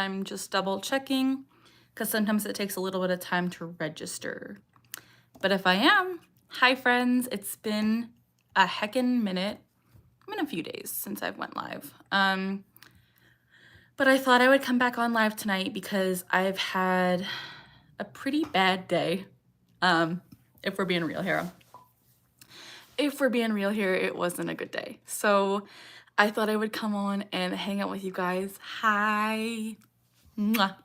I'm just double checking because sometimes it takes a little bit of time to register. But if I am, hi friends, it's been a heckin' minute. It's been a few days since I've went live. But I thought I would come back on live tonight because I've had a pretty bad day. If we're being real here. If we're being real here, it wasn't a good day. So I thought I would come on and hang out with you guys. Hi. Mwah.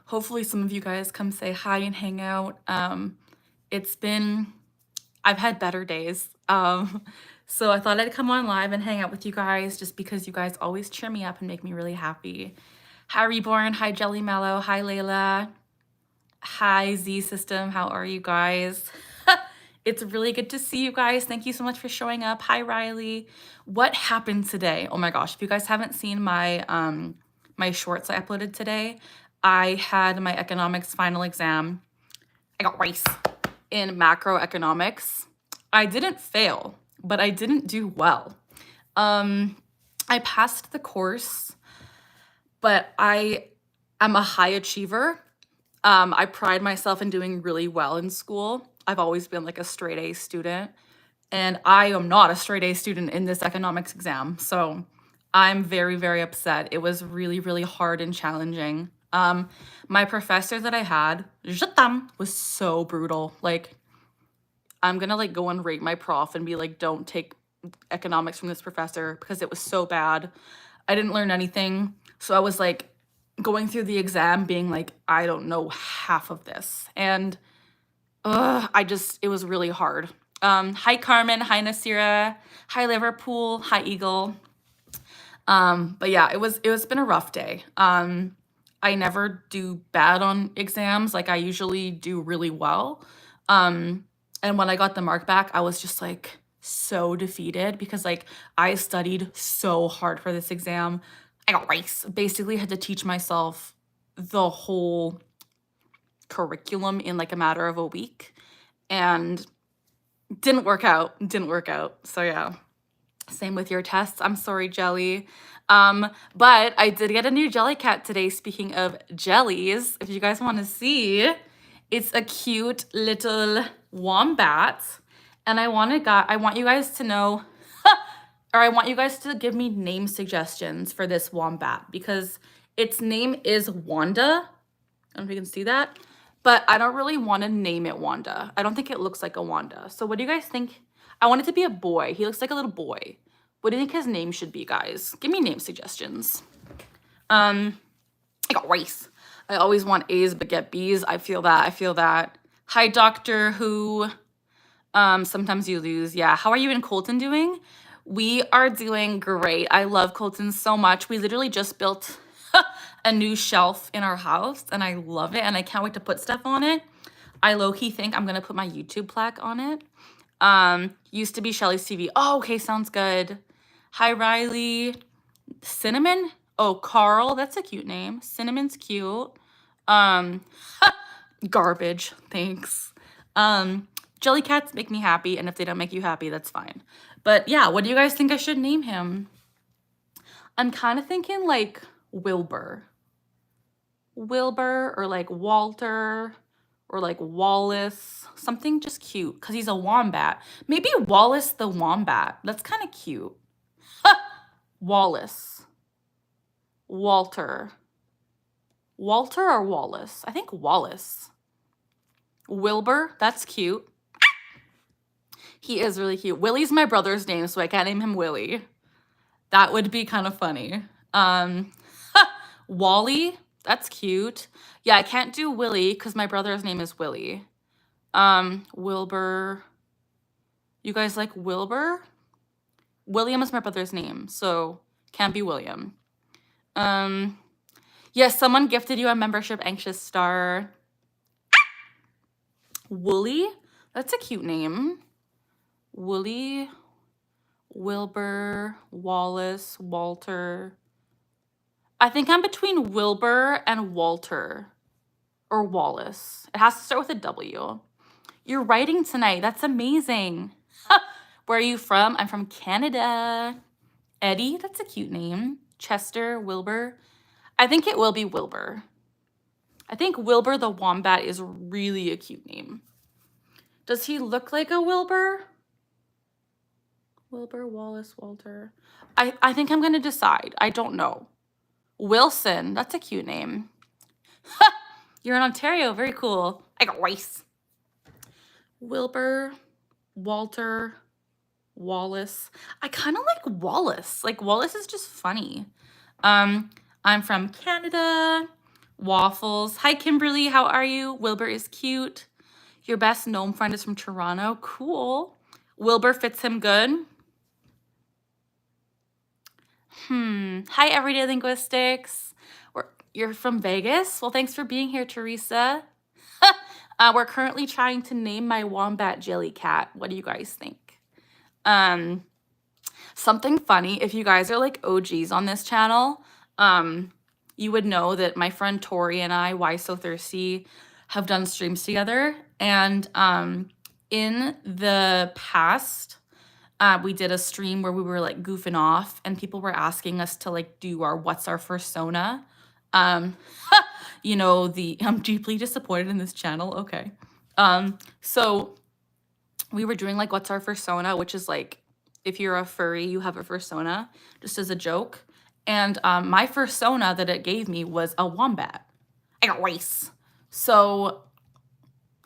Hopefully some of you guys come say hi and hang out. I've had better days. So I thought I'd come on live and hang out with you guys just because you guys always cheer me up and make me really happy. Hi Reborn, hi Jelly Mellow, hi Layla, hi Z System, how are you guys? It's really good to see you guys. Thank you so much for showing up. Hi Riley. What happened today? Oh my gosh, if you guys haven't seen my my shorts I uploaded today, I had my economics final exam. I got rice in macroeconomics. I didn't fail, but I didn't do well. I passed the course, but I am a high achiever. I pride myself in doing really well in school. I've always been like a straight A student, and I am not a straight A student in this economics exam. So I'm very, very upset. It was really, really hard and challenging. My professor that I had, was so brutal. Like, I'm gonna like go and rate my prof and be like, don't take economics from this professor because it was so bad. I didn't learn anything. So I was like going through the exam being like, I don't know half of this. And it was really hard. Hi Carmen, hi Nasira, hi Liverpool, hi Eagle. But yeah, it's been a rough day. I never do bad on exams. Like I usually do really well. And when I got the mark back, I was just like so defeated because like I studied so hard for this exam. I got rice. Basically had to teach myself the whole curriculum in like a matter of a week, and didn't work out. So yeah, same with your tests. I'm sorry, Jelly. But I did get a new jelly cat today. Speaking of jellies, if you guys want to see, it's a cute little wombat, and I want you guys to know, or I want you guys to give me name suggestions for this wombat because its name is Wanda. I don't know if you can see that, but I don't really want to name it Wanda. I don't think it looks like a Wanda. So what do you guys think? I want it to be a boy. He looks like a little boy. What do you think his name should be, guys? Give me name suggestions. I got rice. I always want A's but get B's. I feel that. Hi, Doctor Who. Sometimes you lose. Yeah. How are you and Colton doing? We are doing great. I love Colton so much. We literally just built a new shelf in our house and I love it and I can't wait to put stuff on it. I low-key think I'm gonna put my YouTube plaque on it. Used to be Shelly's TV. Oh, okay, sounds good. Hi, Riley. Cinnamon? Oh, Carl, that's a cute name. Cinnamon's cute. Garbage, thanks. Jelly cats make me happy, and if they don't make you happy, that's fine. But yeah, what do you guys think I should name him? I'm kind of thinking like Wilbur, or like Walter, or like Wallace, something just cute because he's a wombat. Maybe Wallace the Wombat. That's kind of cute. Wallace. Walter or Wallace? I think Wallace. Wilbur, that's cute. He is really cute. Willie's my brother's name, so I can't name him Willie. That would be kind of funny. Wally, that's cute. Yeah, I can't do Willie because my brother's name is Willie. Wilbur. You guys like Wilbur? William is my brother's name, so can't be William. Yes, someone gifted you a membership, Anxious Star. Wooly, that's a cute name. Wooly, Wilbur, Wallace, Walter. I think I'm between Wilbur and Walter, or Wallace. It has to start with a W. You're writing tonight. That's amazing. Where are you from? I'm from Canada. Eddie, that's a cute name. Chester, Wilbur. I think it will be Wilbur. I think Wilbur the wombat is really a cute name. Does he look like a Wilbur? Wilbur, Wallace, Walter. I think I'm going to decide. I don't know. Wilson. That's a cute name. You're in Ontario. Very cool. I got rice. Wilbur, Walter, Wallace. I kind of like Wallace. Like, Wallace is just funny. I'm from Canada. Waffles. Hi, Kimberly. How are you? Wilbur is cute. Your best gnome friend is from Toronto. Cool. Wilbur fits him good. Hi, Everyday Linguistics. You're from Vegas? Well, thanks for being here, Teresa. We're currently trying to name my wombat Jellycat. What do you guys think? Something funny, if you guys are like OGs on this channel, you would know that my friend Tori and I, Why So Thirsty, have done streams together. And in the past, we did a stream where we were like goofing off and people were asking us to like do our what's our fursona. You know, I'm deeply disappointed in this channel. Okay. So we were doing like what's our fursona, which is like if you're a furry, you have a fursona, just as a joke. And my fursona that it gave me was a wombat. I got race. So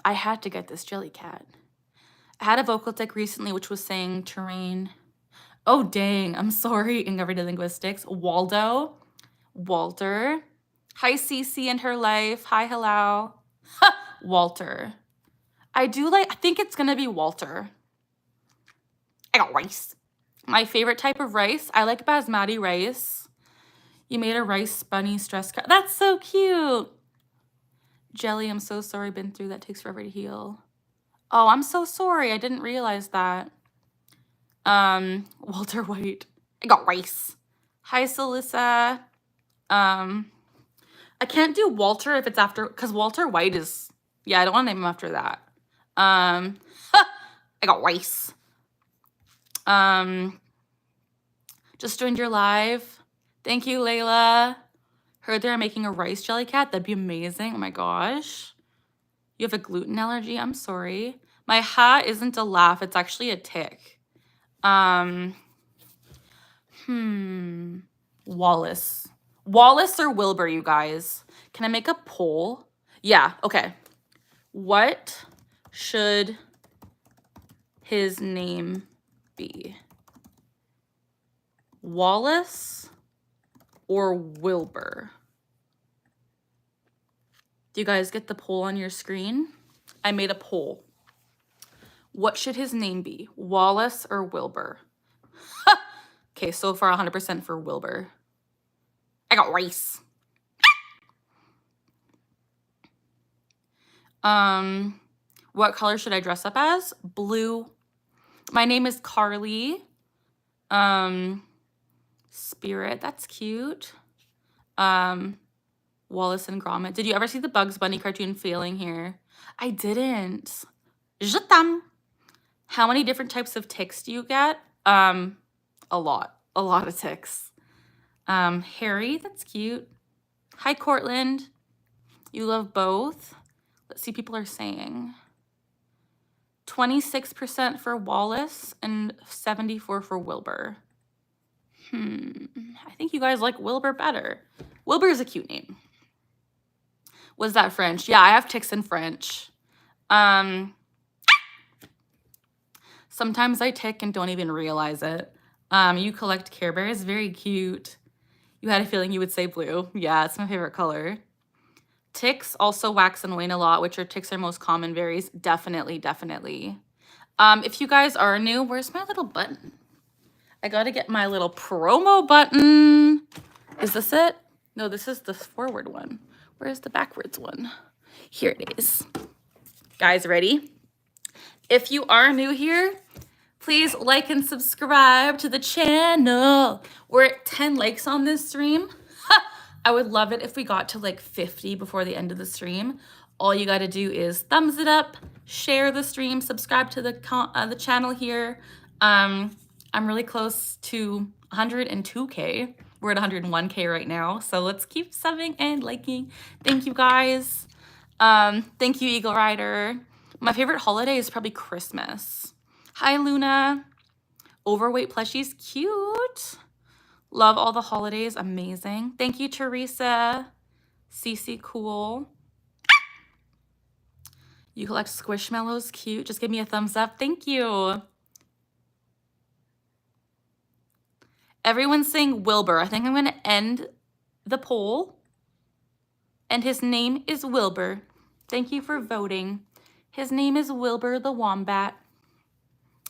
I had to get this Jellycat. I had a vocal tick recently, which was saying terrain. Oh, dang. I'm sorry. In Everyday Linguistics. Waldo. Walter. Hi, Cece and her life. Hi, hello. Walter. I think it's going to be Walter. I got rice. My favorite type of rice. I like basmati rice. You made a rice bunny stress cut. That's so cute. Jelly, I'm so sorry. Been through that. Takes forever to heal. Oh, I'm so sorry. I didn't realize that. Walter White. I got rice. Hi, Celissa. I can't do Walter if it's after, because Walter White is, yeah, I don't want to name him after that. I got rice. Just joined your live. Thank you, Layla. Heard they're making a rice Jellycat. That'd be amazing. Oh my gosh. You have a gluten allergy? I'm sorry. My hat isn't a laugh. It's actually a tick. Wallace. Wallace or Wilbur, you guys? Can I make a poll? Yeah, okay. What should his name be? Wallace or Wilbur? Do you guys get the poll on your screen? I made a poll. What should his name be? Wallace or Wilbur? Okay, so far 100% for Wilbur. I got rice. What color should I dress up as? Blue. My name is Carly. Spirit, that's cute. Wallace and Gromit. Did you ever see the Bugs Bunny cartoon Failing Here? I didn't. Je t'aime. How many different types of ticks do you get? A lot of ticks. Harry, that's cute. Hi, Cortland. You love both. Let's see, people are saying 26% for Wallace and 74% for Wilbur. I think you guys like Wilbur better. Wilbur is a cute name. Was that French? Yeah, I have ticks in French. Sometimes I tick and don't even realize it. You collect Care Bears. Very cute. You had a feeling you would say blue. Yeah, it's my favorite color. Ticks also wax and wane a lot. Which are ticks are most common varies. Definitely, definitely. If you guys are new, where's my little button? I gotta get my little promo button. Is this it? No, this is the forward one. Where's the backwards one? Here it is. Guys, ready? If you are new here, please like and subscribe to the channel. We're at 10 likes on this stream. I would love it if we got to like 50 before the end of the stream. All you gotta do is thumbs it up, share the stream, subscribe to the channel here. I'm really close to 102K. We're at 101K right now, so let's keep subbing and liking. Thank you guys. Thank you, Eagle Rider. My favorite holiday is probably Christmas. Hi, Luna. Overweight plushies, cute. Love all the holidays, amazing. Thank you, Teresa. CC, cool. You collect squishmallows, cute. Just give me a thumbs up, thank you. Everyone's saying Wilbur. I think I'm gonna end the poll. And his name is Wilbur. Thank you for voting. His name is Wilbur the Wombat.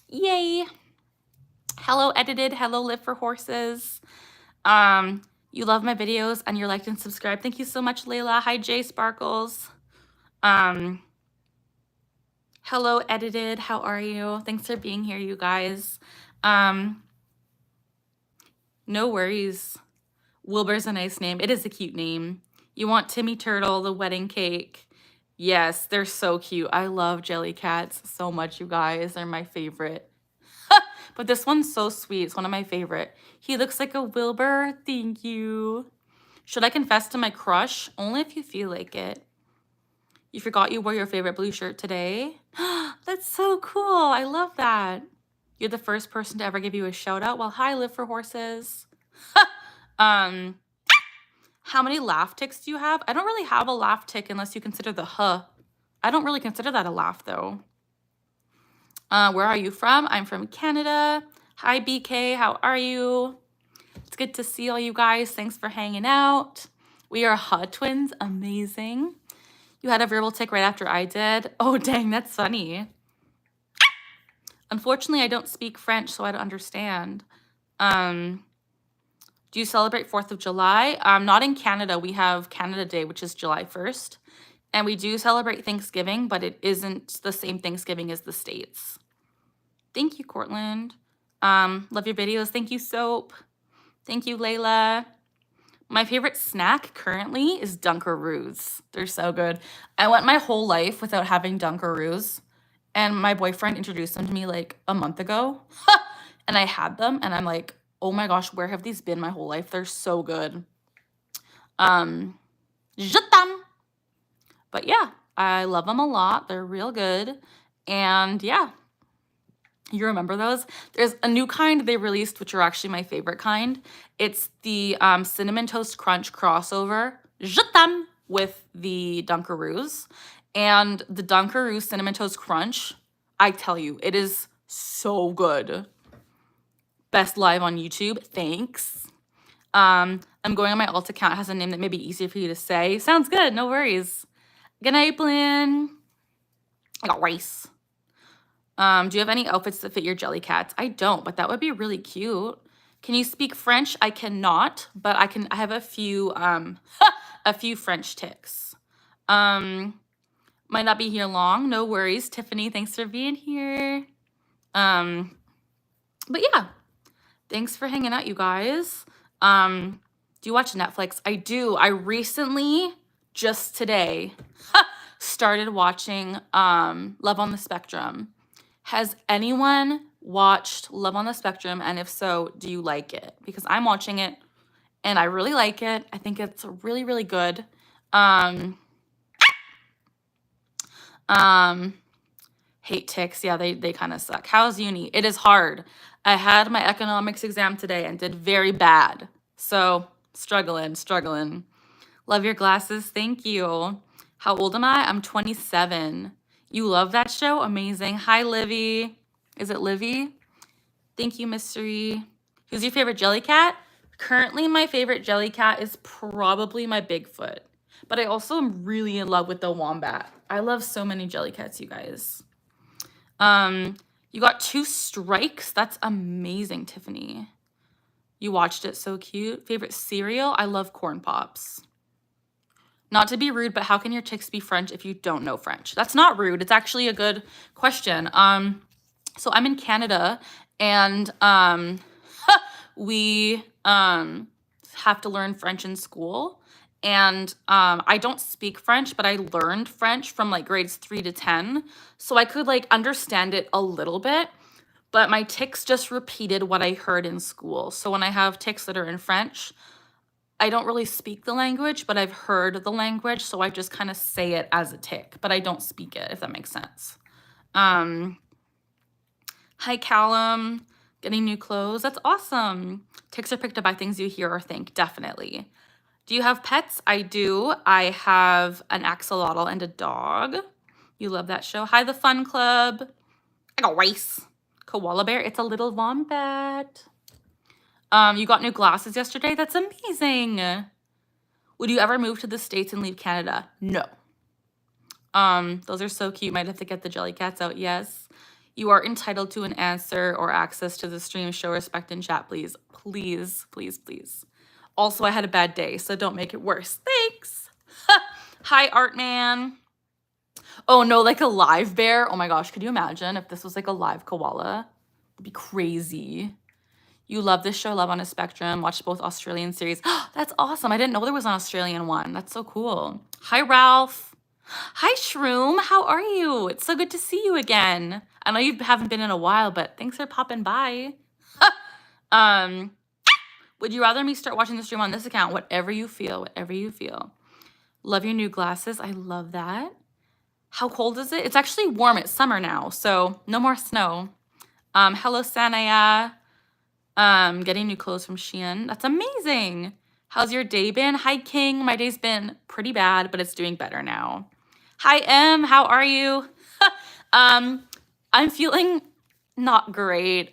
Yay. Hello, Edited. Hello, Live for Horses. You love my videos and you're liked and subscribed. Thank you so much, Layla. Hi, Jay Sparkles. Hello, Edited. How are you? Thanks for being here, you guys. No worries. Wilbur's a nice name. It is a cute name. You want Timmy Turtle, the wedding cake. Yes, they're so cute. I love jelly cats so much, you guys. They're my favorite. But this one's so sweet. It's one of my favorite. He looks like a Wilbur. Thank you. Should I confess to my crush? Only if you feel like it. You forgot you wore your favorite blue shirt today? That's so cool. I love that. You're the first person to ever give you a shout out. Well, hi, Live for Horses. How many laugh ticks do you have? I don't really have a laugh tick unless you consider the huh. I don't really consider that a laugh though. Where are you from? I'm from Canada. Hi, BK. How are you? It's good to see all you guys. Thanks for hanging out. We are Hut Twins. Amazing. You had a verbal tick right after I did. Oh, dang, that's funny. Unfortunately, I don't speak French, so I don't understand. Do you celebrate 4th of July? Not in Canada. We have Canada Day, which is July 1st. And we do celebrate Thanksgiving, but it isn't the same Thanksgiving as the States. Thank you, Cortland. Love your videos. Thank you, Soap. Thank you, Layla. My favorite snack currently is Dunkaroos. They're so good. I went my whole life without having Dunkaroos. And my boyfriend introduced them to me like a month ago. And I had them and I'm like, oh my gosh, where have these been my whole life? They're so good. Je t'aime. But yeah, I love them a lot. They're real good. And yeah, you remember those? There's a new kind they released, which are actually my favorite kind. It's the Cinnamon Toast Crunch crossover, Je t'aime, with the Dunkaroos. And the Dunkaroo Cinnamon Toast Crunch, I tell you, it is so good. Best live on YouTube. Thanks. I'm going on my alt account. It has a name that may be easier for you to say. Sounds good. No worries. Good night, Blinn. I got rice. Do you have any outfits that fit your jelly cats? I don't, but that would be really cute. Can you speak French? I cannot, but I have a few a few French ticks. Might not be here long. No worries. Tiffany, thanks for being here. But yeah, thanks for hanging out, you guys. Do you watch Netflix? I do. I recently, just today, started watching Love on the Spectrum. Has anyone watched Love on the Spectrum? And if so, do you like it? Because I'm watching it and I really like it. I think it's really, really good. Hate ticks. Yeah, they kind of suck. How's uni? It is hard. I had my economics exam today and did very bad. So struggling. Love your glasses. Thank you. How old am I? I'm 27. You love that show? Amazing. Hi, Livy. Is it Livy? Thank you, Mystery. Who's your favorite jelly cat? Currently, my favorite jelly cat is probably my Bigfoot. But I also am really in love with the wombat. I love so many jelly cats, you guys. You got 2 strikes. That's amazing, Tiffany. You watched it. So cute. Favorite cereal? I love Corn Pops. Not to be rude, but how can your ticks be French if you don't know French? That's not rude. It's actually a good question. So I'm in Canada, and we have to learn French in school. And I don't speak French, but I learned French from like grades 3 to 10. So I could like understand it a little bit. but my tics just repeated what I heard in school. So when I have tics that are in French, I don't really speak the language, but I've heard the language, so I just kind of say it as a tic, but I don't speak it, if that makes sense. Hi, Callum. Getting new clothes. That's awesome. Tics are picked up by things you hear or think, definitely. Do you have pets? I do. I have an axolotl and a dog. You love that show. Hi, The Fun Club. I got rice. Koala bear. It's a little wombat. You got new glasses yesterday? That's amazing. Would you ever move to the States and leave Canada? No. Those are so cute. Might have to get the jelly cats out. Yes. You are entitled to an answer or access to the stream. Show respect in chat, please. Please, please, please. Also, I had a bad day, so don't make it worse. Thanks. Hi, Artman. Oh, no, like a live bear. Oh my gosh, could you imagine if this was like a live koala? It'd be crazy. You love this show, Love on a Spectrum. Watched both Australian series. That's awesome. I didn't know there was an Australian one. That's so cool. Hi, Ralph. Hi, Shroom. How are you? It's so good to see you again. I know you haven't been in a while, but thanks for popping by. Would you rather me start watching the stream on this account? Whatever you feel, whatever you feel. Love your new glasses. I love that. How cold is it? It's actually warm. It's summer now, so no more snow. Hello, Sanaya. Getting new clothes from Shein. That's amazing. How's your day been? Hi, King. My day's been pretty bad, but it's doing better now. Hi, Em. How are you? I'm feeling not great.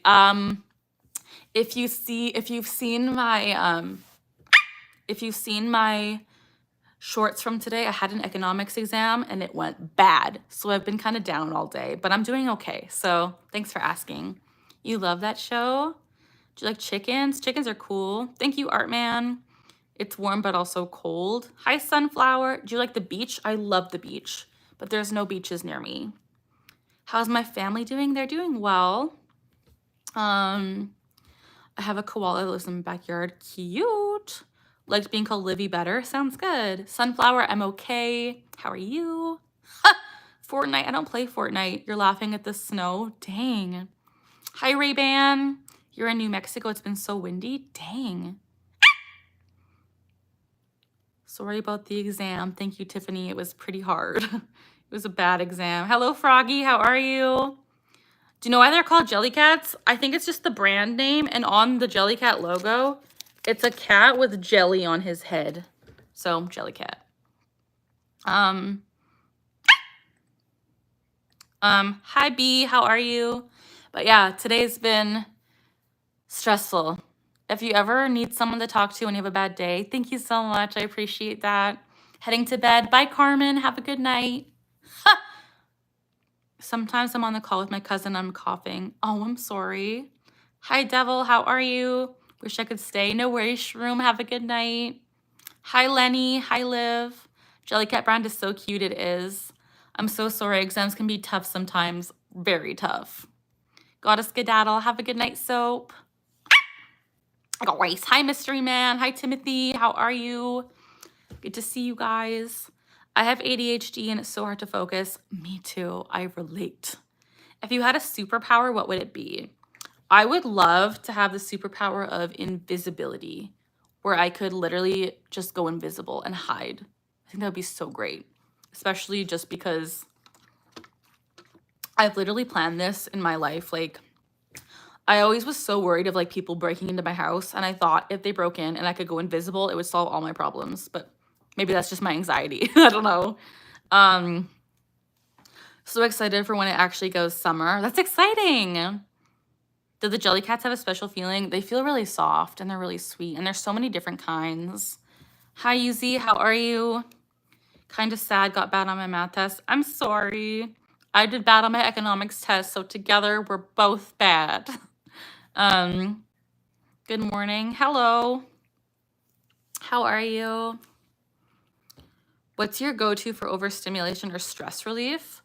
If you've seen my shorts from today, I had an economics exam and it went bad. So I've been kind of down all day, but I'm doing okay. So thanks for asking. You love that show? Do you like chickens? Chickens are cool. Thank you, Artman. It's warm, but also cold. Hi, Sunflower. Do you like the beach? I love the beach, but there's no beaches near me. How's my family doing? They're doing well. I have a koala that lives in my backyard. Cute. Liked being called Livy better. Sounds good. Sunflower, I'm okay. How are you? Fortnite. I don't play Fortnite. You're laughing at the snow. Dang. Hi, Ray-Ban. You're in New Mexico. It's been so windy. Dang. Sorry about the exam. Thank you, Tiffany. It was pretty hard. It was a bad exam. Hello, Froggy. How are you? Do you know why they're called Jellycats? I think it's just the brand name. And on the Jellycat logo, it's a cat with jelly on his head. So, Jellycat. Hi, B. How are you? But yeah, today's been stressful. If you ever need someone to talk to when you have a bad day, thank you so much. I appreciate that. Heading to bed. Bye, Carmen. Have a good night. Sometimes I'm on the call with my cousin. I'm coughing. Oh, I'm sorry. Hi, Devil. How are you? Wish I could stay. No worries, Shroom. Have a good night. Hi, Lenny. Hi, Liv. Jellycat brand is so cute. It is. I'm so sorry. Exams can be tough sometimes. Very tough. Gotta skedaddle. Have a good night, Soap. I got rice. Hi, Mystery Man. Hi, Timothy. How are you? Good to see you guys. I have ADHD and it's so hard to focus. Me too. I relate. If you had a superpower, what would it be? I would love to have the superpower of invisibility, where I could literally just go invisible and hide. I think that would be so great, especially just because I've literally planned this in my life. Like, I always was so worried of like people breaking into my house, and I thought if they broke in and I could go invisible, it would solve all my problems. But maybe that's just my anxiety. I don't know. So excited for when it actually goes summer. That's exciting. Do the Jellycats have a special feeling? They feel really soft and they're really sweet, and there's so many different kinds. Hi, Yuzi. How are you? Kind of sad, got bad on my math test. I'm sorry. I did bad on my economics test, so together we're both bad. Good morning. Hello. How are you? What's your go-to for overstimulation or stress relief?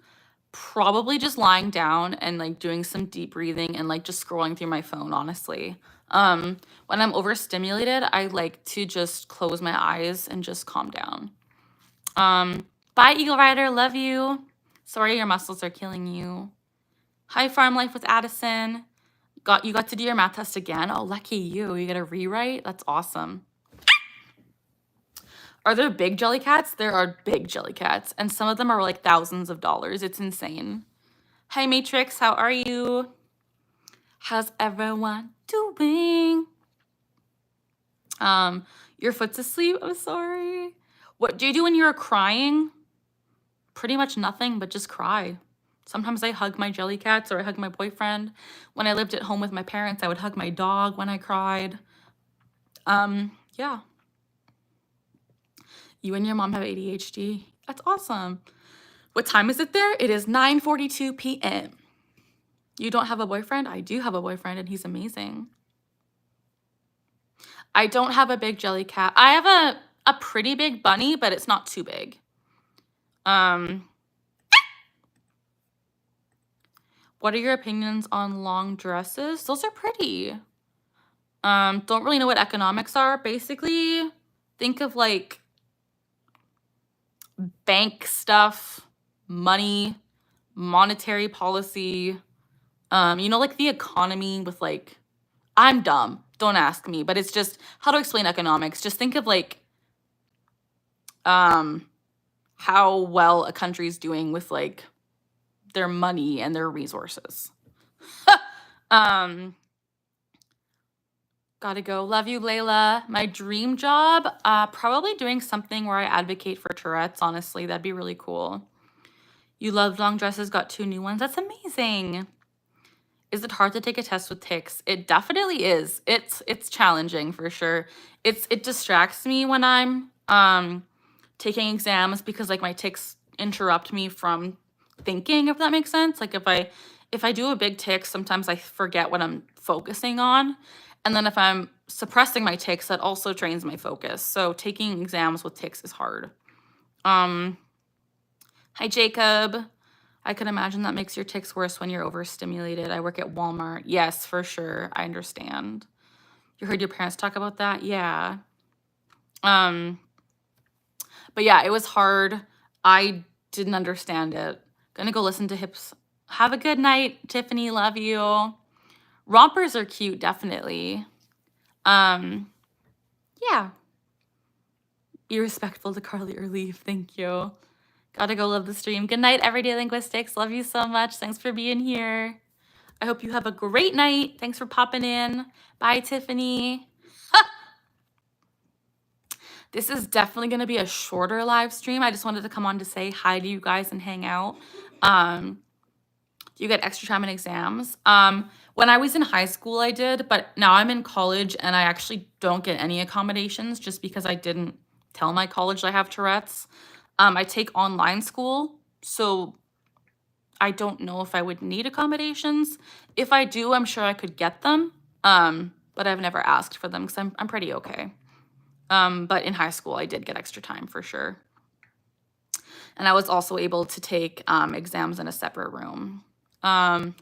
Probably just lying down and like doing some deep breathing and like just scrolling through my phone, honestly. When I'm overstimulated, I like to just close my eyes and just calm down. Bye, Eagle Rider. Love you. Sorry your muscles are killing you. Hi, Farm Life with Addison. You got to do your math test again? Oh, lucky you. You get a rewrite? That's awesome. Are there big jelly cats? There are big jelly cats, and some of them are like thousands of dollars. It's insane. Hi, Matrix. How are you? How's everyone doing? Your foot's asleep? I'm sorry. What do you do when you're crying? Pretty much nothing, but just cry. Sometimes I hug my jelly cats or I hug my boyfriend. When I lived at home with my parents, I would hug my dog when I cried. Yeah. You and your mom have ADHD. That's awesome. What time is it there? It is 9:42 p.m. You don't have a boyfriend? I do have a boyfriend, and he's amazing. I don't have a big jelly cat. I have a pretty big bunny, but it's not too big. What are your opinions on long dresses? Those are pretty. Don't really know what economics are. Basically, think of like bank stuff, money, monetary policy, you know, like the economy with like, I'm dumb, don't ask me, but it's just how to explain economics. Just think of like how well a country's doing with like their money and their resources. Gotta go. Love you, Layla. My dream job, probably doing something where I advocate for Tourette's, honestly. That'd be really cool. You love long dresses, got 2 new ones. That's amazing. Is it hard to take a test with tics? It definitely is. It's challenging for sure. It distracts me when I'm taking exams because like my tics interrupt me from thinking, if that makes sense. Like if I do a big tic, sometimes I forget what I'm focusing on. And then if I'm suppressing my tics, that also drains my focus. So taking exams with tics is hard. Hi, Jacob. I could imagine that makes your tics worse when you're overstimulated. I work at Walmart. Yes, for sure. I understand. You heard your parents talk about that? Yeah. But yeah, it was hard. I didn't understand it. Gonna go listen to hips. Have a good night, Tiffany. Love you. Rompers are cute, definitely. Yeah. Be respectful to Carly or leave. Thank you. Gotta go love the stream. Good night, Everyday Linguistics. Love you so much. Thanks for being here. I hope you have a great night. Thanks for popping in. Bye, Tiffany. This is definitely going to be a shorter live stream. I just wanted to come on to say hi to you guys and hang out. Do you get extra time in exams? When I was in high school, I did, but now I'm in college and I actually don't get any accommodations just because I didn't tell my college I have Tourette's. I take online school, so I don't know if I would need accommodations. If I do, I'm sure I could get them, but I've never asked for them because I'm pretty okay. But in high school, I did get extra time for sure. And I was also able to take exams in a separate room. Bye,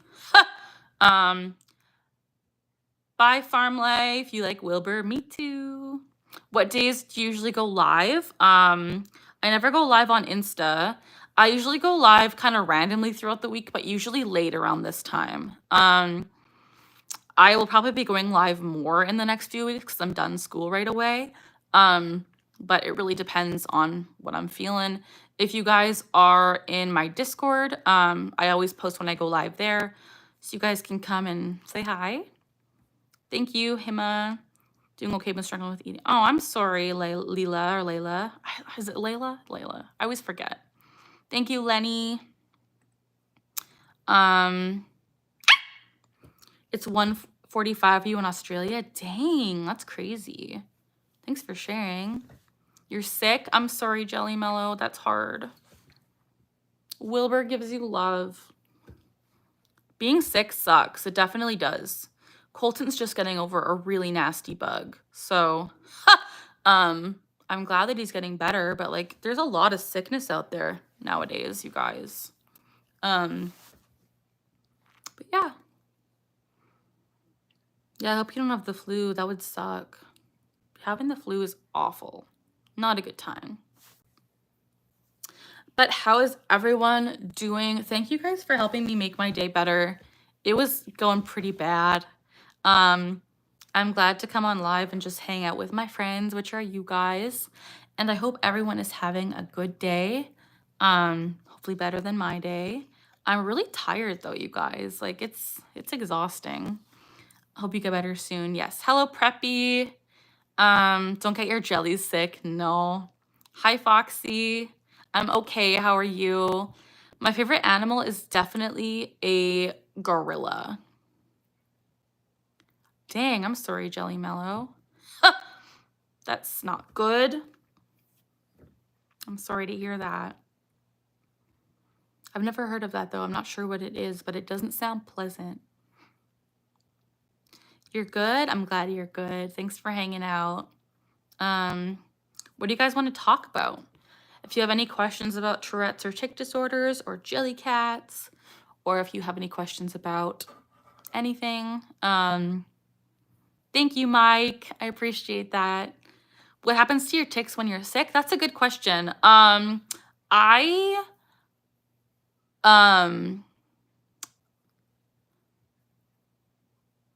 Farm Life. You like Wilbur? Me too. What days do you usually go live? I never go live on Insta. I usually go live kind of randomly throughout the week, but usually late around this time. I will probably be going live more in the next few weeks because I'm done school right away. But it really depends on what I'm feeling. If you guys are in my Discord, I always post when I go live there, so you guys can come and say hi. Thank you, Hima. Doing okay, but struggling with eating. Oh, I'm sorry, Leela or Layla. Is it Layla? Layla. I always forget. Thank you, Lenny. It's 1:45 for you in Australia. Dang, that's crazy. Thanks for sharing. You're sick? I'm sorry, Jelly Mellow. That's hard. Wilbur gives you love. Being sick sucks. It definitely does. Colton's just getting over a really nasty bug. So, I'm glad that he's getting better, but like there's a lot of sickness out there nowadays, you guys. But yeah. Yeah, I hope you don't have the flu. That would suck. Having the flu is awful. Not a good time. But how is everyone doing? Thank you guys for helping me make my day better it was going pretty bad. Um, I'm glad to come on live and just hang out with my friends, which are you guys. And I hope everyone is having a good day. Hopefully better than my day. I'm really tired though, you guys. Like it's exhausting. Hope you get better soon. Yes. Hello, Preppy. Don't get your jellies sick. No. Hi, Foxy. I'm okay. How are you? My favorite animal is definitely a gorilla. Dang, I'm sorry, Jelly Mellow. That's not good. I'm sorry to hear that. I've never heard of that though. I'm not sure what it is, but it doesn't sound pleasant. You're good? I'm glad you're good. Thanks for hanging out. What do you guys want to talk about? If you have any questions about Tourette's or tic disorders or jelly cats, or if you have any questions about anything, thank you, Mike. I appreciate that. What happens to your tics when you're sick? That's a good question.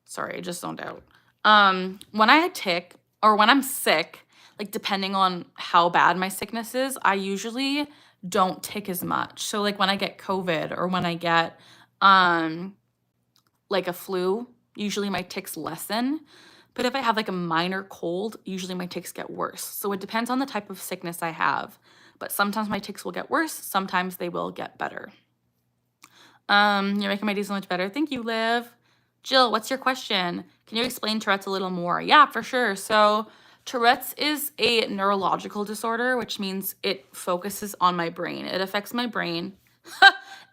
Sorry, I just zoned out. When I tick or when I'm sick, like depending on how bad my sickness is, I usually don't tick as much. So like when I get COVID or when I get like a flu, usually my tics lessen. But if I have like a minor cold, usually my tics get worse. So it depends on the type of sickness I have. But sometimes my tics will get worse, sometimes they will get better. You're making my day so much better. Thank you, Liv. Jill, what's your question? Can you explain Tourette's a little more? Yeah, for sure. So Tourette's is a neurological disorder, which means it focuses on my brain. It affects my brain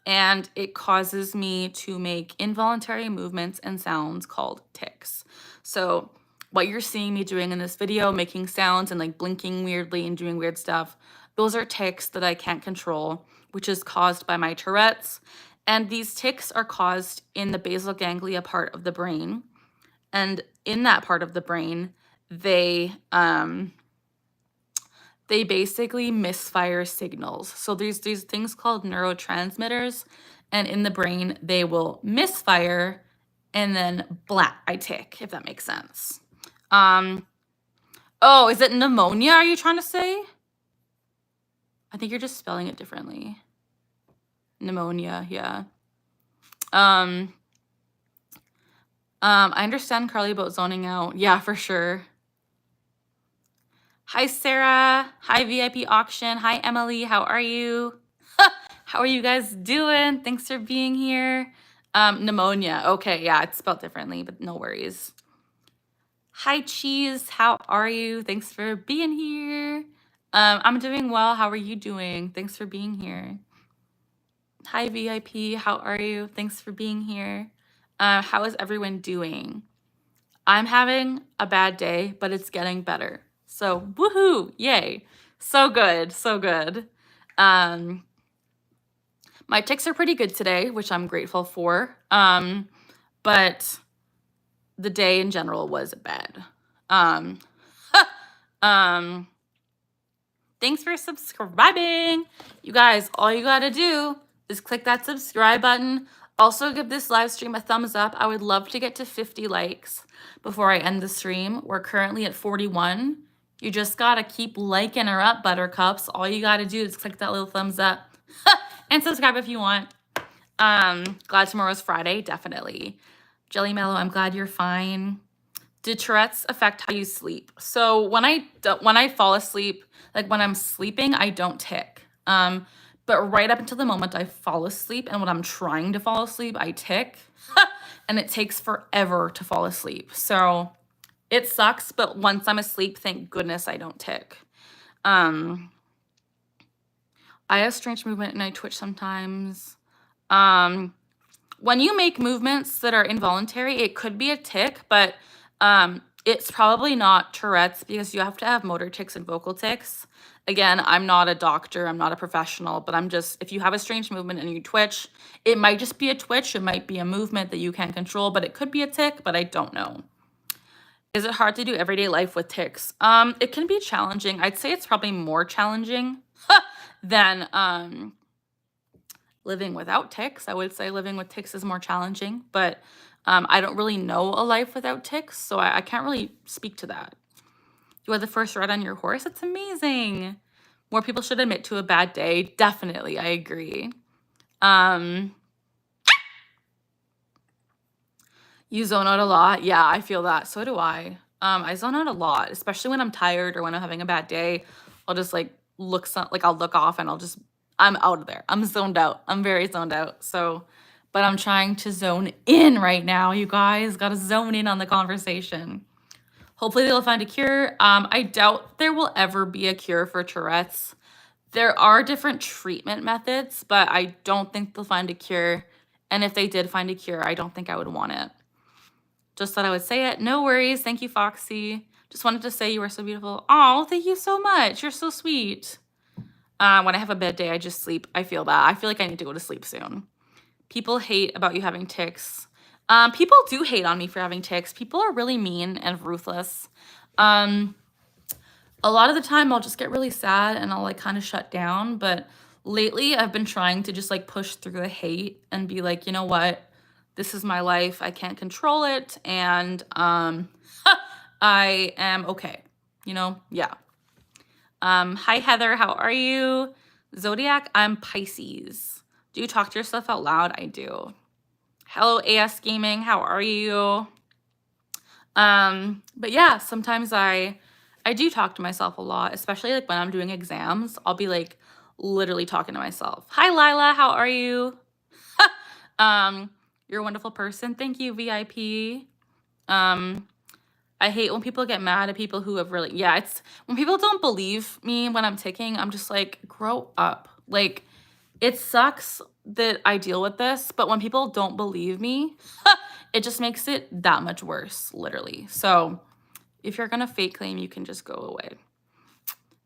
and it causes me to make involuntary movements and sounds called tics. So what you're seeing me doing in this video, making sounds and like blinking weirdly and doing weird stuff, those are tics that I can't control, which is caused by my Tourette's. And these tics are caused in the basal ganglia part of the brain. And in that part of the brain, they basically misfire signals. So there's these things called neurotransmitters, and in the brain, they will misfire and then blah, I tick, if that makes sense. Oh, is it pneumonia, are you trying to say? I think you're just spelling it differently. Pneumonia, yeah. I understand, Carly, about zoning out. Yeah, for sure. Hi, Sarah. Hi, VIP Auction. Hi, Emily. How are you? How are you guys doing? Thanks for being here. Pneumonia. Okay, yeah, it's spelled differently, but no worries. Hi, Cheese. How are you? Thanks for being here. I'm doing well. How are you doing? Thanks for being here. Hi, VIP. How are you? Thanks for being here. How is everyone doing? I'm having a bad day, but it's getting better. So, woohoo! Yay! So good, so good. My tics are pretty good today, which I'm grateful for. But the day in general was bad. Thanks for subscribing. You guys, all you gotta do is click that subscribe button. Also give this live stream a thumbs up. I would love to get to 50 likes before I end the stream. We're currently at 41. You just gotta keep liking her up, buttercups. All you gotta do is click that little thumbs up and subscribe if you want. Glad tomorrow's Friday, definitely. Jelly Mellow, I'm glad you're fine. Did Tourette's affect how you sleep? So when I fall asleep, like when I'm sleeping, I don't tick. But right up until the moment I fall asleep and when I'm trying to fall asleep, I tick. And it takes forever to fall asleep. So it sucks, but once I'm asleep, thank goodness I don't tick. I have strange movement and I twitch sometimes. When you make movements that are involuntary, it could be a tic, but it's probably not Tourette's because you have to have motor tics and vocal tics. Again, I'm not a doctor, I'm not a professional, but I'm just, if you have a strange movement and you twitch, it might just be a twitch, it might be a movement that you can't control, but it could be a tic, but I don't know. Is it hard to do everyday life with tics? It can be challenging. I'd say it's probably more challenging than living without ticks. I would say living with ticks is more challenging, but I don't really know a life without ticks, so I can't really speak to that. You had the first ride on your horse? That's amazing. More people should admit to a bad day. Definitely, I agree. You zone out a lot. Yeah, I feel that. So do I. I zone out a lot, especially when I'm tired or when I'm having a bad day. I'll just like I'll look off and I'm out of there. I'm zoned out. I'm very zoned out. So, but I'm trying to zone in right now. You guys got to zone in on the conversation. Hopefully they'll find a cure. I doubt there will ever be a cure for Tourette's. There are different treatment methods, but I don't think they'll find a cure. And if they did find a cure, I don't think I would want it. Just thought I would say it. No worries. Thank you, Foxy. Just wanted to say you were so beautiful. Oh, thank you so much. You're so sweet. When I have a bad day, I just sleep. I feel that. I feel like I need to go to sleep soon. People hate about you having ticks. People do hate on me for having ticks. People are really mean and ruthless. A lot of the time I'll just get really sad and I'll like kind of shut down. But lately I've been trying to just like push through the hate and be like, you know what? This is my life. I can't control it. And I am okay. You know? Yeah. Hi, Heather. How are you? Zodiac, I'm Pisces. Do you talk to yourself out loud? I do. Hello, AS Gaming. How are you? But yeah, sometimes I do talk to myself a lot, especially like when I'm doing exams. I'll be like literally talking to myself. Hi, Lila. How are you? You're a wonderful person. Thank you, VIP. I hate when people get mad at people who have really, yeah, it's when people don't believe me when I'm ticking, I'm just like, grow up. Like, it sucks that I deal with this, but when people don't believe me, it just makes it that much worse, literally. So if you're gonna fake claim, you can just go away.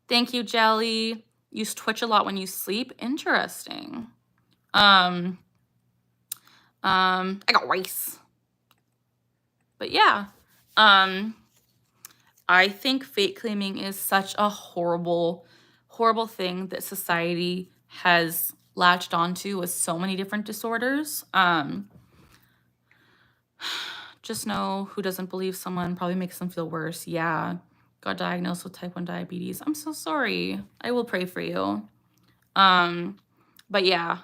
Thank you, Jelly. You twitch a lot when you sleep. Interesting. I got rice. But yeah. I think fake claiming is such a horrible, horrible thing that society has latched onto with so many different disorders. Just know who doesn't believe someone probably makes them feel worse. Yeah. Got diagnosed with type 1 diabetes. I'm so sorry. I will pray for you. But yeah,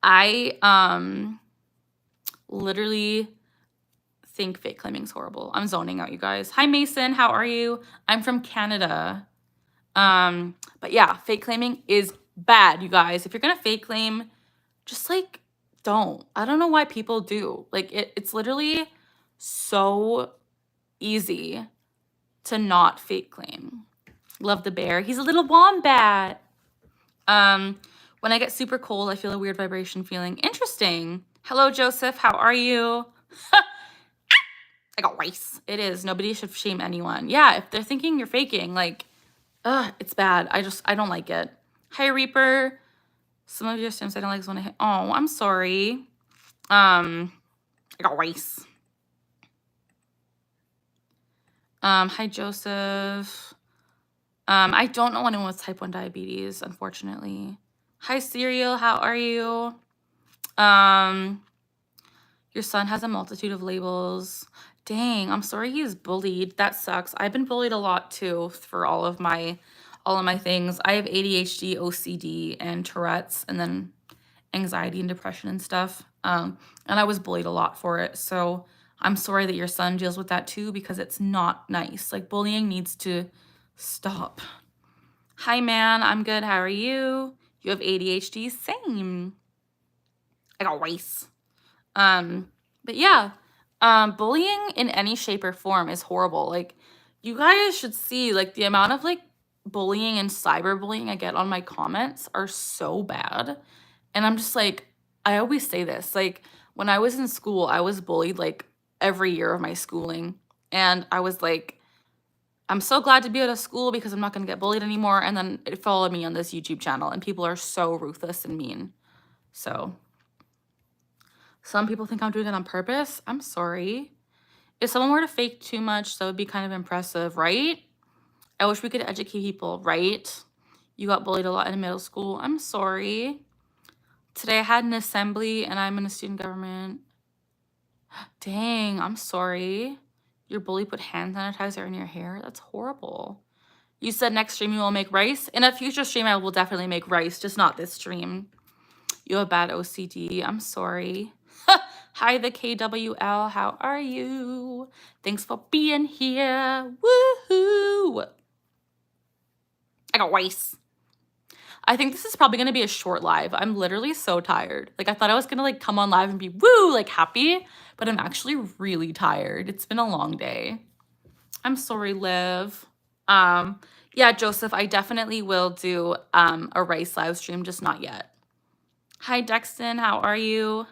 I literally think fake claiming is horrible. I'm zoning out, you guys. Hi, Mason. How are you? I'm from Canada. But yeah, fake claiming is bad, you guys. If you're gonna fake claim, just like don't. I don't know why people do. Like it's literally so easy to not fake claim. Love the bear. He's a little wombat. When I get super cold, I feel a weird vibration feeling. Interesting. Hello, Joseph. How are you? I got rice. It is. Nobody should shame anyone. Yeah, if they're thinking you're faking, like, it's bad. I don't like it. Hi, Reaper. Some of your sims I don't like is when I hit. Oh, I'm sorry. I got rice. Hi, Joseph. I don't know anyone with type 1 diabetes, unfortunately. Hi, Serial. How are you? Your son has a multitude of labels. Dang, I'm sorry he's bullied. That sucks. I've been bullied a lot too for all of my things. I have ADHD, OCD, and Tourette's, and then anxiety and depression and stuff. And I was bullied a lot for it. So I'm sorry that your son deals with that too, because it's not nice. Like, bullying needs to stop. Hi, man. I'm good. How are you? You have ADHD? Same. I got rice. But yeah, bullying in any shape or form is horrible. Like, you guys should see, like, the amount of, like, bullying and cyberbullying I get on my comments are so bad. And I'm just like, I always say this, like, when I was in school, I was bullied, like, every year of my schooling. And I was like, I'm so glad to be out of school because I'm not going to get bullied anymore. And then it followed me on this YouTube channel, and people are so ruthless and mean. So some people think I'm doing it on purpose. I'm sorry. If someone were to fake too much, that would be kind of impressive, right? I wish we could educate people, right? You got bullied a lot in middle school. I'm sorry. Today I had an assembly and I'm in a student government. Dang, I'm sorry. Your bully put hand sanitizer in your hair? That's horrible. You said next stream you will make rice? In a future stream, I will definitely make rice, just not this stream. You have bad OCD. I'm sorry. Hi, the KWL. How are you? Thanks for being here. Woohoo! I got rice. I think this is probably going to be a short live. I'm literally so tired. Like, I thought I was going to, like, come on live and be, woo, like, happy. But I'm actually really tired. It's been a long day. I'm sorry, Liv. Yeah, Joseph, I definitely will do a rice live stream, just not yet. Hi, Dexton. How are you?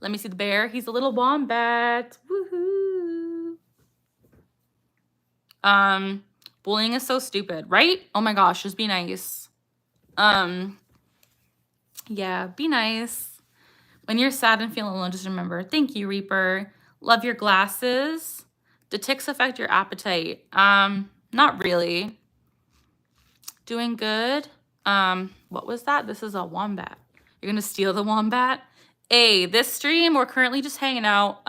Let me see the bear. He's a little wombat. Woohoo. Bullying is so stupid, right? Oh my gosh, just be nice. Yeah, be nice. When you're sad and feeling alone, just remember, thank you, Reaper. Love your glasses. Do ticks affect your appetite? Not really. Doing good. What was that? This is a wombat. You're gonna steal the wombat? Hey, this stream, we're currently just hanging out.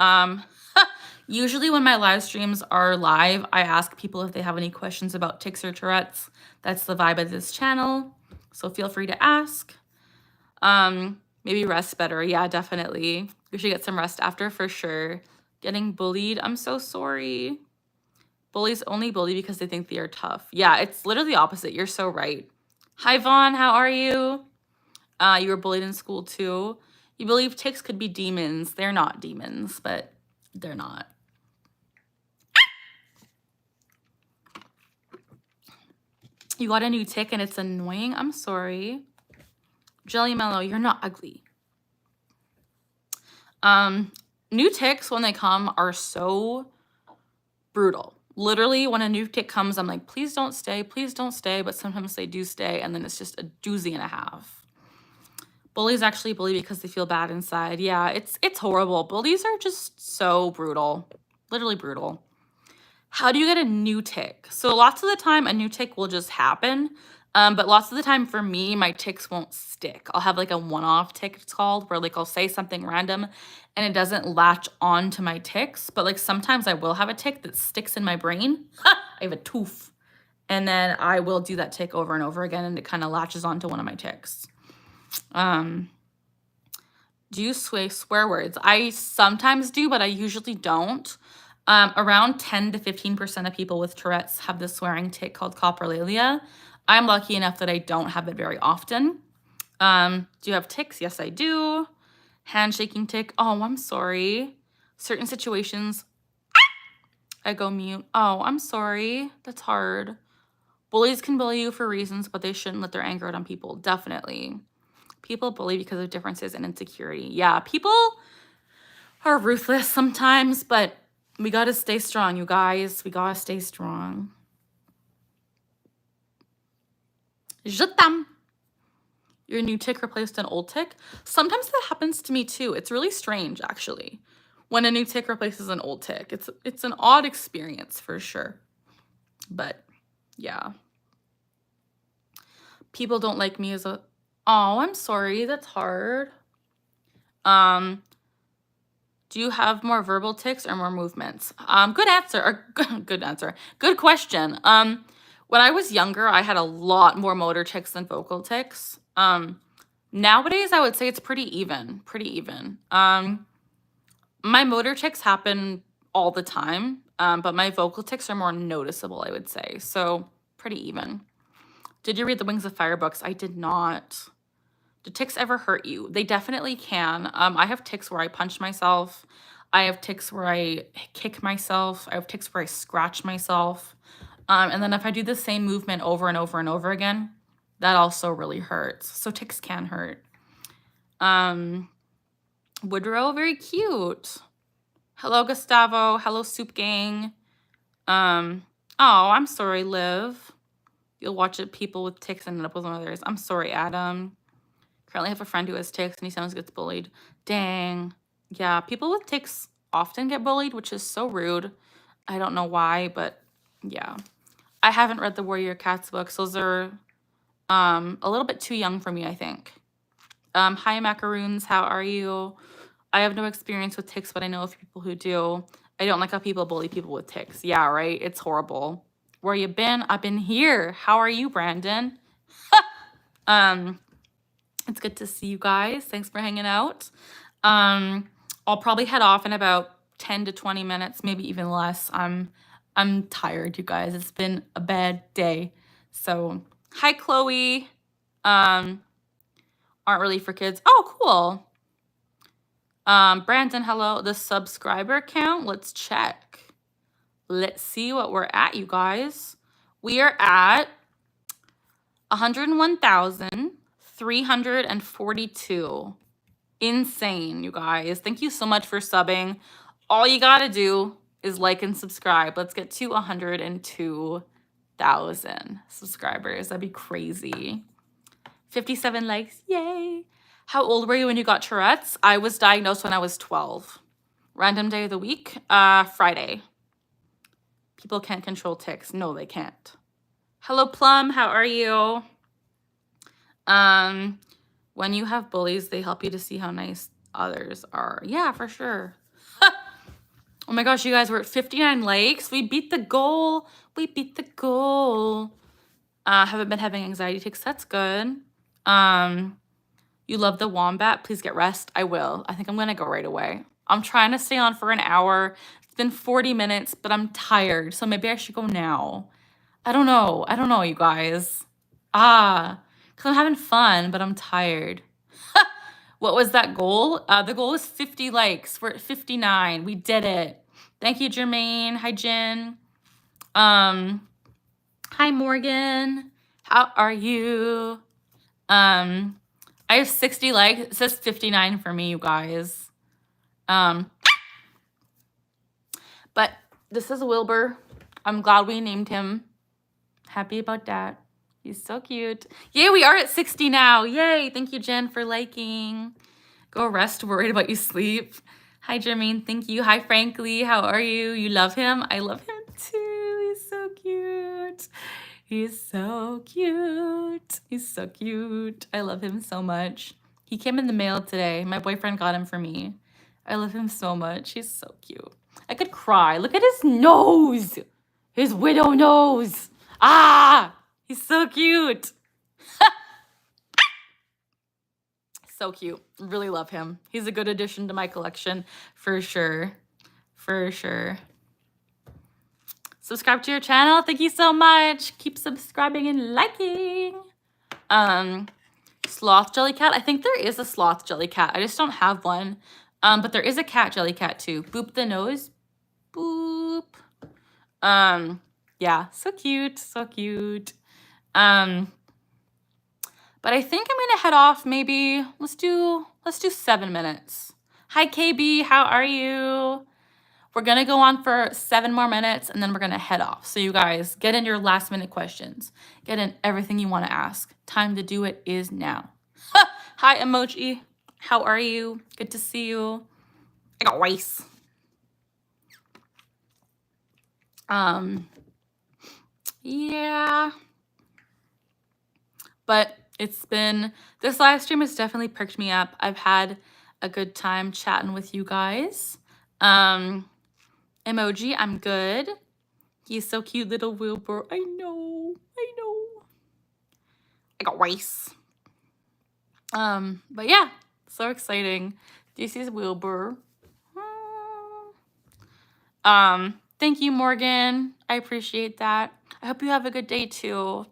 Usually when my live streams are live, I ask people if they have any questions about tics or Tourette's. That's the vibe of this channel. So feel free to ask. Maybe rest better. Yeah, definitely. We should get some rest after for sure. Getting bullied. I'm so sorry. Bullies only bully because they think they are tough. Yeah, it's literally the opposite. You're so right. Hi, Vaughn. How are you? You were bullied in school too. You believe ticks could be demons. They're not demons, but they're not. You got a new tick and it's annoying. I'm sorry. Jelly Mellow, you're not ugly. New ticks, when they come, are so brutal. Literally, when a new tick comes, I'm like, please don't stay, but sometimes they do stay, and then it's just a doozy and a half. Bullies actually bully because they feel bad inside. Yeah, it's horrible. Bullies are just so brutal. Literally brutal. How do you get a new tick? So lots of the time, a new tick will just happen. But lots of the time for me, my ticks won't stick. I'll have like a one-off tick, it's called, where like I'll say something random and it doesn't latch on to my ticks. But like sometimes I will have a tick that sticks in my brain. I have a tooth. And then I will do that tick over and over again and it kind of latches onto one of my ticks. Do you swear words? I sometimes do, but I usually don't. Around 10 to 15% of people with Tourette's have this swearing tick called coprolalia. I'm lucky enough that I don't have it very often. Do you have tics? Yes, I do. Handshaking tick. Oh, I'm sorry. Certain situations, I go mute. Oh, I'm sorry. That's hard. Bullies can bully you for reasons, but they shouldn't let their anger out on people. Definitely. People bully because of differences and insecurity. Yeah, people are ruthless sometimes, but we gotta stay strong, you guys. We gotta stay strong. Je t'aime. Your new tick replaced an old tick? Sometimes that happens to me too. It's really strange, actually, when a new tick replaces an old tick. It's an odd experience for sure. But yeah. People don't like me as a... Oh, I'm sorry. That's hard. Do you have more verbal tics or more movements? Good answer. Or good answer. Good question. When I was younger, I had a lot more motor tics than vocal tics. Nowadays, I would say it's pretty even. My motor tics happen all the time, but my vocal tics are more noticeable, I would say. So pretty even. Did you read the Wings of Fire books? I did not. Do tics ever hurt you? They definitely can. I have tics where I punch myself. I have tics where I kick myself. I have tics where I scratch myself. And then if I do the same movement over and over and over again, that also really hurts. So tics can hurt. Woodrow, very cute. Hello, Gustavo. Hello, Soup Gang. Oh, I'm sorry, Liv. You'll watch it, people with tics and end up with others. I'm sorry, Adam. Currently have a friend who has tics and he sometimes gets bullied. Dang. Yeah, people with tics often get bullied, which is so rude. I don't know why, but yeah. I haven't read the Warrior Cats books. Those are a little bit too young for me, I think. Hi, macaroons. How are you? I have no experience with ticks, but I know of people who do. I don't like how people bully people with ticks. Yeah, right? It's horrible. Where you been? I've been here. How are you, Brandon? It's good to see you guys. Thanks for hanging out. I'll probably head off in about 10 to 20 minutes, maybe even less. I'm tired, you guys. It's been a bad day. So, hi, Chloe. Aren't really for kids. Oh, cool. Brandon, hello. The subscriber count, let's check. Let's see what we're at, you guys. We are at 101,342. Insane, you guys. Thank you so much for subbing. All you gotta do is like and subscribe. Let's get to 102,000 subscribers. That'd be crazy. 57 likes. Yay. How old were you when you got Tourette's? I was diagnosed when I was 12. Random day of the week? Friday. People can't control ticks. No, they can't. Hello, Plum. How are you? When you have bullies, they help you to see how nice others are. Yeah, for sure. Oh my gosh, you guys, we're at 59 likes. We beat the goal. We beat the goal. Haven't been having anxiety ticks. That's good. You love the wombat. Please get rest. I will. I think I'm going to go right away. I'm trying to stay on for an hour. It's been 40 minutes, but I'm tired. So maybe I should go now. I don't know. I don't know, you guys. Because I'm having fun, but I'm tired. What was that goal? The goal was 50 likes. We're at 59. We did it. Thank you, Jermaine. Hi, Jen. Hi, Morgan. How are you? I have 60 likes. It says 59 for me, you guys. But this is Wilbur. I'm glad we named him. Happy about that. He's so cute. Yay, we are at 60 now. Yay. Thank you, Jen, for liking. Go rest. Worried about you sleep. Hi, Jermaine. Thank you. Hi, Frankly. How are you? You love him? I love him too. He's so cute. He's so cute. He's so cute. I love him so much. He came in the mail today. My boyfriend got him for me. I love him so much. He's so cute. I could cry. Look at his nose. His widow nose. He's so cute. So cute. Really love him. He's a good addition to my collection for sure. For sure. Subscribe to your channel. Thank you so much. Keep subscribing and liking. Sloth jellycat. I think there is a sloth jellycat. I just don't have one. But there is a cat jellycat too. Boop the nose. Boop. Yeah, so cute. So cute. But I think I'm gonna head off maybe. Let's do 7 minutes. Hi, KB. How are you? We're gonna go on for 7 more minutes and then we're gonna head off. So you guys, get in your last minute questions. Get in everything you wanna ask. Time to do it is now. Hi, Emoji. How are you? Good to see you. I got rice. Yeah. But it's been, this live stream has definitely perked me up. I've had a good time chatting with you guys. Emoji, I'm good. He's so cute, little Wilbur. I know. I got rice. But yeah, so exciting. This is Wilbur. Thank you, Morgan. I appreciate that. I hope you have a good day too.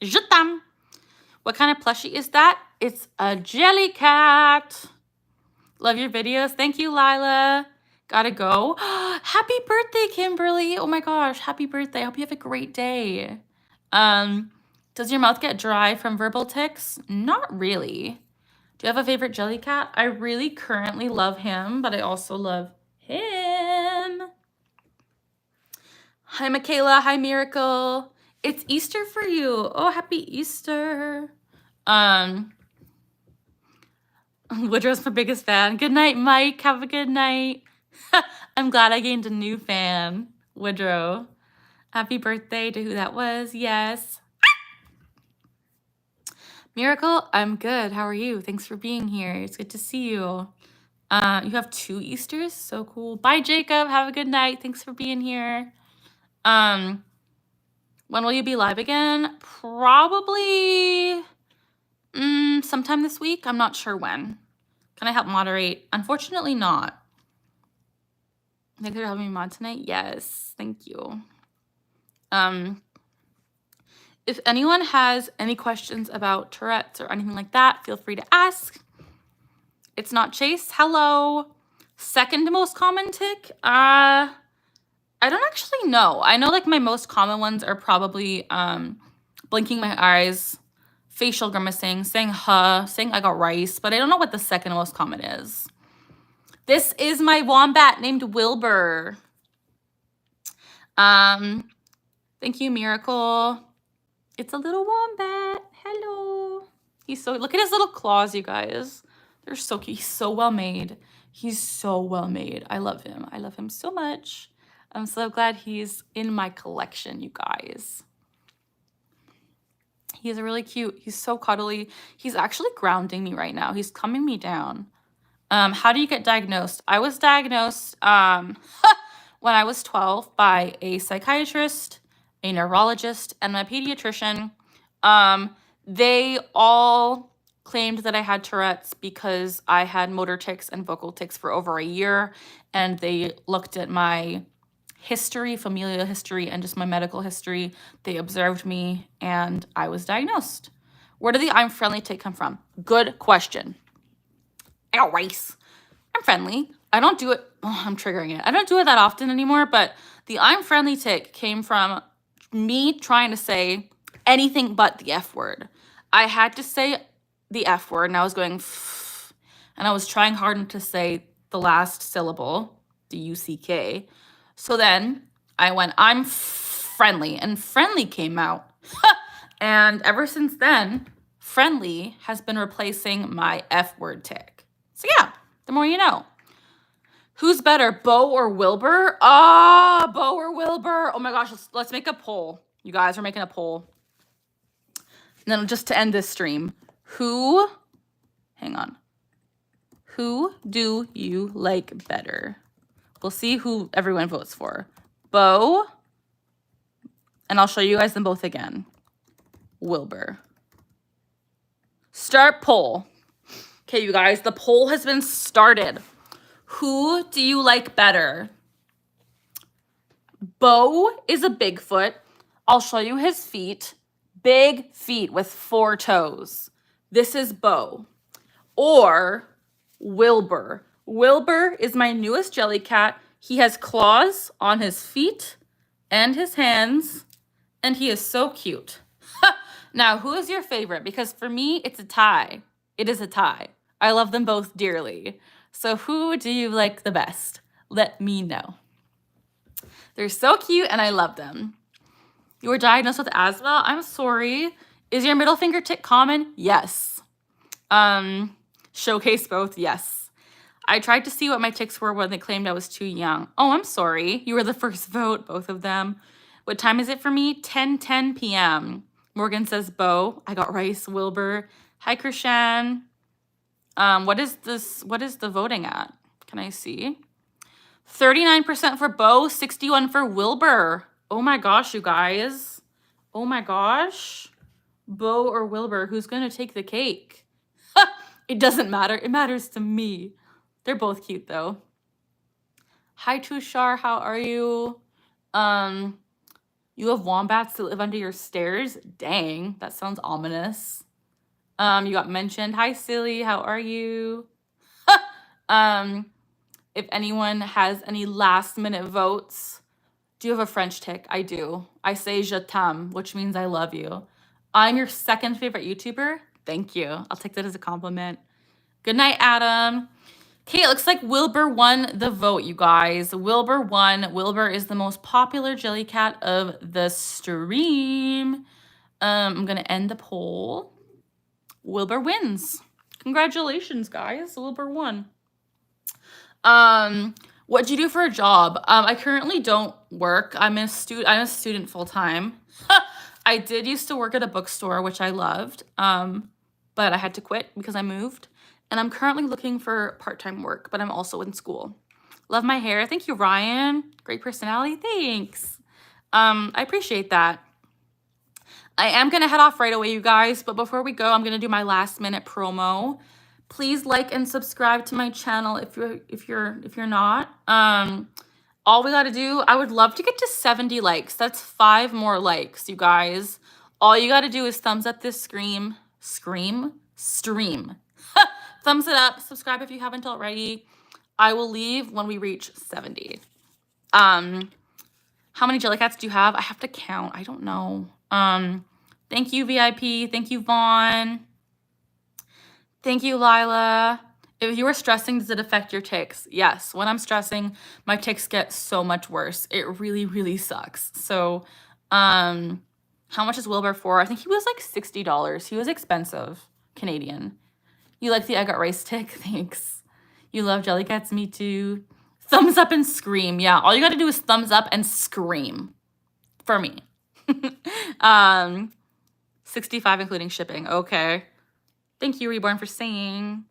Je t'aime. What kind of plushie is that? It's a jelly cat. Love your videos. Thank you, Lila. Gotta go. Happy birthday, Kimberly. Oh my gosh, happy birthday. I hope you have a great day. Does your mouth get dry from verbal tics? Not really. Do you have a favorite jelly cat? I really currently love him, but I also love him. Hi, Michaela. Hi, Miracle. It's Easter for you. Oh, happy Easter. Woodrow's my biggest fan. Good night, Mike. Have a good night. I'm glad I gained a new fan, Woodrow. Happy birthday to who that was. Yes. Miracle, I'm good. How are you? Thanks for being here. It's good to see you. You have 2 Easters? So cool. Bye, Jacob. Have a good night. Thanks for being here. When will you be live again? Probably sometime this week. I'm not sure when. Can I help moderate? Unfortunately not. Thanks for helping me mod tonight. Yes, thank you. If anyone has any questions about Tourette's or anything like that, feel free to ask. It's not Chase. Hello. Second most common tic? I don't actually know. I know like my most common ones are probably blinking my eyes, facial grimacing, saying huh, saying I got rice, but I don't know what the second most common is. This is my wombat named Wilbur. Thank you, Miracle. It's a little wombat. Hello. He's so, look at his little claws, you guys. They're so cute. He's so well made. He's so well made. I love him. I love him so much. I'm so glad he's in my collection, you guys. He's really cute. He's so cuddly. He's actually grounding me right now. He's calming me down. How do you get diagnosed? I was diagnosed when I was 12 by a psychiatrist, a neurologist, and my pediatrician. They all claimed that I had Tourette's because I had motor tics and vocal tics for over a year, and they looked at my history, familial history, and just my medical history. They observed me, and I was diagnosed. Where did the I'm friendly tic come from? Good question. I got rice. I'm friendly. I don't do it. Oh, I'm triggering it. I don't do it that often anymore, but the I'm friendly tic came from me trying to say anything but the F word. I had to say the F word, and I was going and I was trying hard to say the last syllable, the U-C-K. So then I went, I'm friendly, and friendly came out. And ever since then, friendly has been replacing my F word tic. So yeah, the more you know. Who's better, Bo or Wilbur? Bo or Wilbur. Oh my gosh, let's make a poll. You guys are making a poll. And then just to end this stream, hang on. Who do you like better? We'll see who everyone votes for. Bo, and I'll show you guys them both again. Wilbur. Start poll. Okay, you guys, the poll has been started. Who do you like better? Bo is a Bigfoot. I'll show you his feet. Big feet with 4 toes. This is Bo. Or Wilbur. Wilbur is my newest jelly cat. He has claws on his feet and his hands, and he is so cute. Now, who is your favorite? Because for me, it's a tie. It is a tie. I love them both dearly. So who do you like the best? Let me know. They're so cute, and I love them. You were diagnosed with asthma? I'm sorry. Is your middle finger tic common? Yes. Showcase both? Yes. I tried to see what my tics were when they claimed I was too young. Oh, I'm sorry. You were the first vote, both of them. What time is it for me? 10:10 p.m. Morgan says Bo. I got rice. Wilbur. Hi, Krishan. What is this? What is the voting at? Can I see? 39% for Bo, 61% for Wilbur. Oh my gosh, you guys. Oh my gosh. Bo or Wilbur, who's going to take the cake? It doesn't matter. It matters to me. They're both cute, though. Hi, Tushar. How are you? You have wombats that live under your stairs? Dang, that sounds ominous. You got mentioned. Hi, Silly. How are you? If anyone has any last-minute votes, do you have a French tic? I do. I say je t'aime, which means I love you. I'm your second favorite YouTuber. Thank you. I'll take that as a compliment. Good night, Adam. Okay, it looks like Wilbur won the vote, you guys. Wilbur won. Wilbur is the most popular jelly cat of the stream. I'm going to end the poll. Wilbur wins. Congratulations, guys. Wilbur won. What'd you do for a job? I currently don't work. I'm a student full time. I did used to work at a bookstore, which I loved, but I had to quit because I moved. And I'm currently looking for part-time work, but I'm also in school. Love my hair. Thank you, Ryan. Great personality. Thanks. I appreciate that. I am gonna head off right away, you guys, but before we go, I'm gonna do my last minute promo. Please like and subscribe to my channel if you're not. All we gotta do, I would love to get to 70 likes. That's 5 more likes, you guys. All you gotta do is thumbs up this stream. Thumbs it up, subscribe if you haven't already. I will leave when we reach 70. How many Jellycats do you have? I have to count. I don't know. Thank you, VIP. Thank you, Vaughn. Thank you, Lila. If you are stressing, does it affect your ticks? Yes. When I'm stressing, my ticks get so much worse. It really, really sucks. So, how much is Wilbur for? I think he was like $60. He was expensive. Canadian. You like the I got rice tick? Thanks. You love Jellycats? Me too. Thumbs up and scream. Yeah, all you gotta do is thumbs up and scream. For me. 65 including shipping. Okay. Thank you, Reborn, for saying.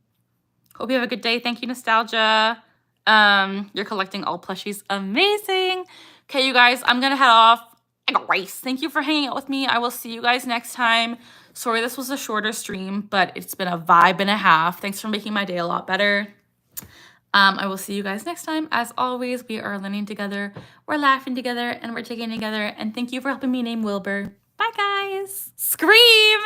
Hope you have a good day. Thank you, Nostalgia. You're collecting all plushies. Amazing. Okay, you guys, I'm gonna head off. I got rice. Thank you for hanging out with me. I will see you guys next time. Sorry this was a shorter stream, but it's been a vibe and a half. Thanks for making my day a lot better. I will see you guys next time. As always, we are learning together, we're laughing together, and we're taking together. And thank you for helping me name Wilbur. Bye, guys. Scream!